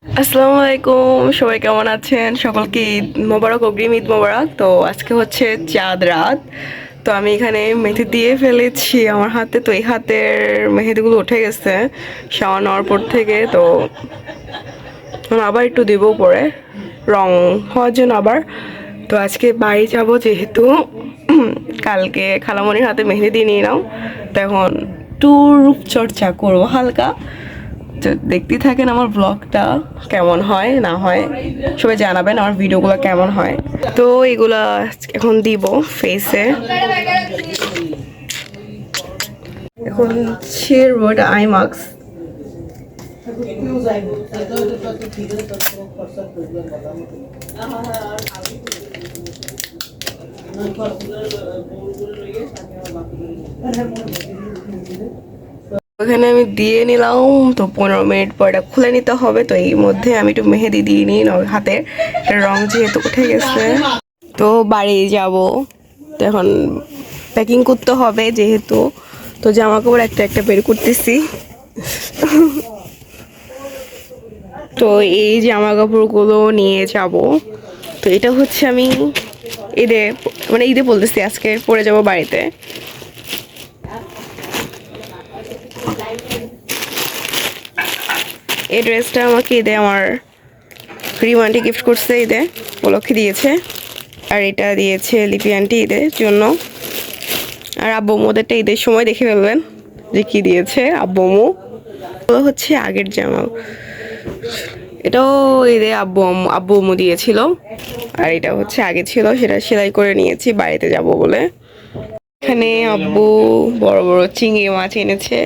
আসসালামু আলাইকুম, সবাই কেমন আছেন? সকলকে ঈদ মোবারক, অগ্রিম ঈদ মোবারক। তো আজকে হচ্ছে চাঁদ রাত। তো আমি এখানে মেহেদি দিয়ে ফেলেছি আমার হাতে। তো এই হাতের মেহেদিগুলো উঠে গেছে শাওয়ার নেওয়ার পর থেকে। তো আমি আবার একটু দেবো পরে রং হওয়ার জন্য আবার। তো আজকে বাড়ি যাব যেহেতু কালকে খালামণির হাতে মেহেদি দিয়ে নিয়ে নাও, তো এখন একটু রূপচর্চা করবো হালকা। তো দেখতেই থাকেন আমার ব্লগটা, কেমন হয় না হয় সবাই জানাবেন আমার ভিডিওগুলো কেমন হয়। তো এগুলা এখন দিব ফেসে। এখন ছিড়বো, এটা আই মাস্ক। ওখানে আমি দিয়ে নিলাম। তো 15 মিনিট পর এটা খুলে নিতে হবে। তো এই মধ্যে আমি একটু মেহেদি দিয়ে নিই হাতে, রং যেহেতু উঠে গেছে। তো বাড়ি যাব, তো এখন প্যাকিং করতে হবে যেহেতু। তো জামা কাপড় একটা একটা বের করতেছি। তো এই জামা কাপড়গুলো নিয়ে যাব। তো এটা হচ্ছে আমি ঈদে, মানে ঈদে বলতেছি, আজকে পরে যাব বাড়িতে। এই ড্রেসটা আমাকে ঈদে আমার রিম আন্টি গিফট করছে, ঈদে উপলক্ষে দিয়েছে। আর এটা দিয়েছে লিপি আন্টি ঈদের জন্য। আর আব্বু মোদেরটা ঈদের সময় দেখে ফেলবেন যে কি দিয়েছে আব্বু মু। হচ্ছে আগের জামা, এটাও ঈদে আব্বু মু দিয়েছিল। আর এটা হচ্ছে আগে ছিল, সেটা সেলাই করে নিয়েছি বাড়িতে যাব বলে। এখানে আব্বু বড় বড় চিংড়ি মাছ এনেছে,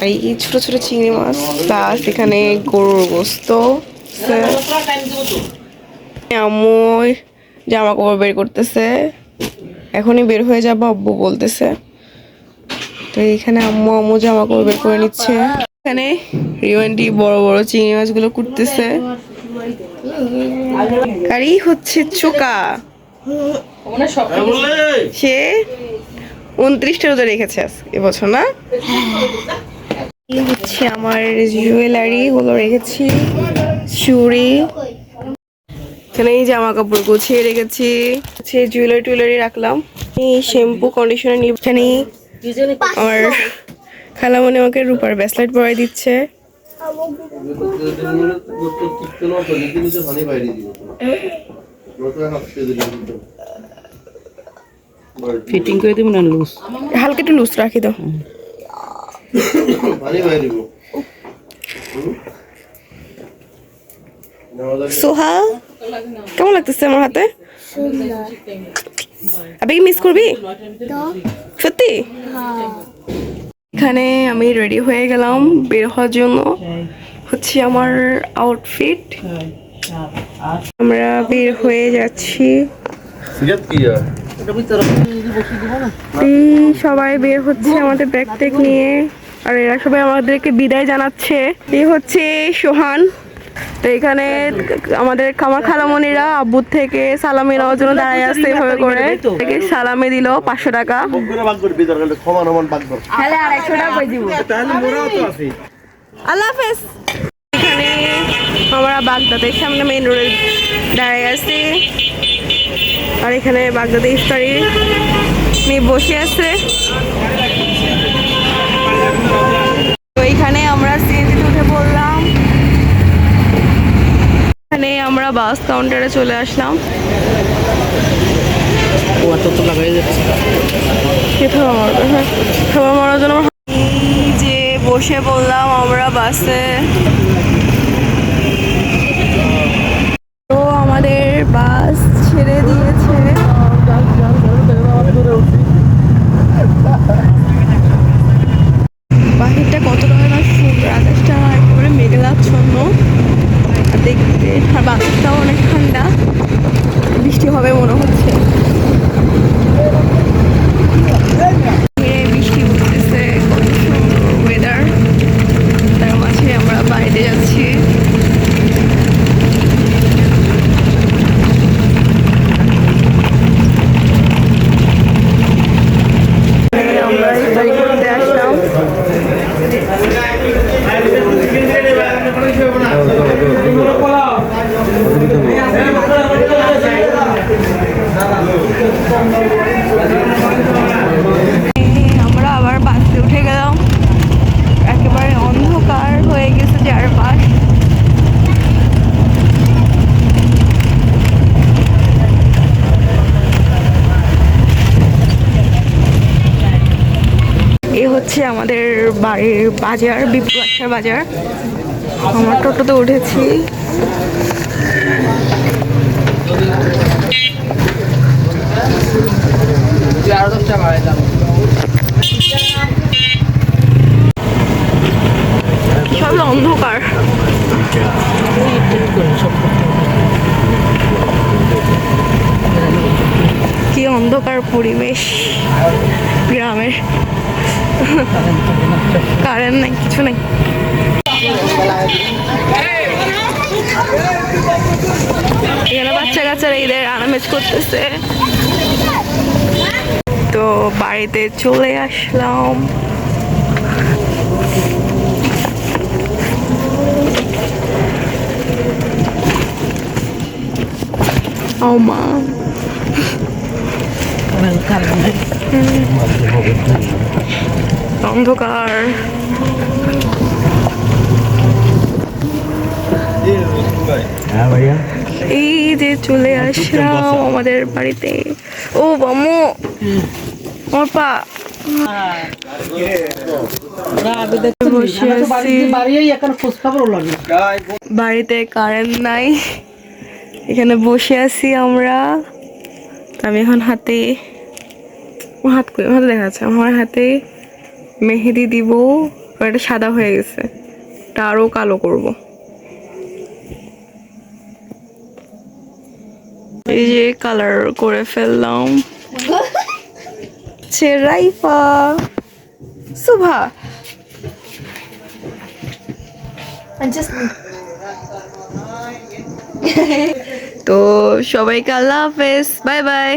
আর এই ছোট ছোট চিংড়ি মাছ, প্লাস এখানে গরুর গোস্ত। আম্মু জামা কাপড় বের করতেছে, এখনই বের হয়ে যাবো আব্বু বলতেছে। তো এইখানে আম্মু জামা কাপড় বের করে নিচ্ছে। এখানে রিওয়ান্টি বড় বড় চিংড়ি মাছগুলো কুটতেছে। আর এই হচ্ছে চোকা, সে 29টা রোজা রেখেছে এবছর, না? এই হচ্ছে আমার জুয়েলারি গুলো রেখেছি, চুড়ি। এখানে এই জামা কাপড় গুছিয়ে রেখেছি, জুয়েলারি রাখলাম। এই শ্যাম্পু কন্ডিশনার নিয়ে এখানে আমার খালামণি আমাকে রূপার ব্রেসলেট পরাই দিচ্ছে। ফিটিং করে দিব না, লুজ হালকা একটু লুজ রাখি দাও। সোহা, কেমন লাগতেছে আমার হাতে? আবে কি মিস করবি সত্যি? এখানে আমি রেডি হয়ে গেলাম বের হওয়ার জন্য। হচ্ছে আমার আউটফিট, আমরা বের হয়ে যাচ্ছি। সবাই বের হচ্ছে আমাদের ব্যাগ ট্যাগ নিয়ে, আর এরা সবাই আমাদেরকে বিদায় জানাচ্ছে। এই হচ্ছে সোহান। তো এখানে আমাদের আমার খালামণিরা আব্বুর থেকে সালামি নেওয়ার জন্য দাঁড়ায় আসছে, এভাবে করে সালামি দিল 500 টাকা। আল্লাহ হাফেজ। এখানে আমরা বাগদাদের সামনে মেইন রোডে দাঁড়ায় আছি, আর এখানে বাগদাদের ইফতারি নিয়ে বসে আছে। তো এইখানে আমরা সিএনজিতে উঠে পড়লাম। এখানে আমরা বাস কাউন্টারে চলে আসলাম। যে বসে পড়লাম আমরা বাসে। তো আমাদের বাস ছেড়ে দিয়েছে। বাহিরটা কত রকমের সুন্দর, আকাশটা একেবারে মেঘলাচ্ছন্ন দেখতে, আর বাতাসটাও অনেক ঠান্ডা, বৃষ্টি হবে মনে হচ্ছে। বৃষ্টি পড়তেছে, কত সুন্দর ওয়েদার, তার মাঝে আমরা বাইরে যাচ্ছি। আমরা ইফতারি করতে আসলাম। আমরা আবার বাসে উঠে গেলাম, একেবারে অন্ধকার হয়ে গেছে চারপাশ। এ হচ্ছে আমাদের বাড়ির বাজার, বিপুলাক্ষার বাজার। আমরা টোটোতে উঠেছি। সব অন্ধকার। কি অন্ধকার পরিবেশ গ্রামের। কারেন্ট নাই, কিছু নাই। এখানে বাচ্চা কাচ্চারা ঈদের আনামেজ করতেছে। তো বাড়িতে চলে আসলাম। ও মা, অন্ধকার। এই যে চলে আসলাম আমাদের বাড়িতে। ও বামু, আমার পা। বসে আছি। বাড়িতে কারেন্ট নাই, এখানে বসে আছি আমরা। আমি এখন হাতে, হাত করে হাতে দেখা যাচ্ছে, আমার হাতে মেহেদি দিব। এটা সাদা হয়ে গেছে, এটা আরো কালো করব। এই যে কালার করে ফেললাম। রাইফা, সুভা, তো সবাইকে আল্লাহ হাফেজ, বাই বাই।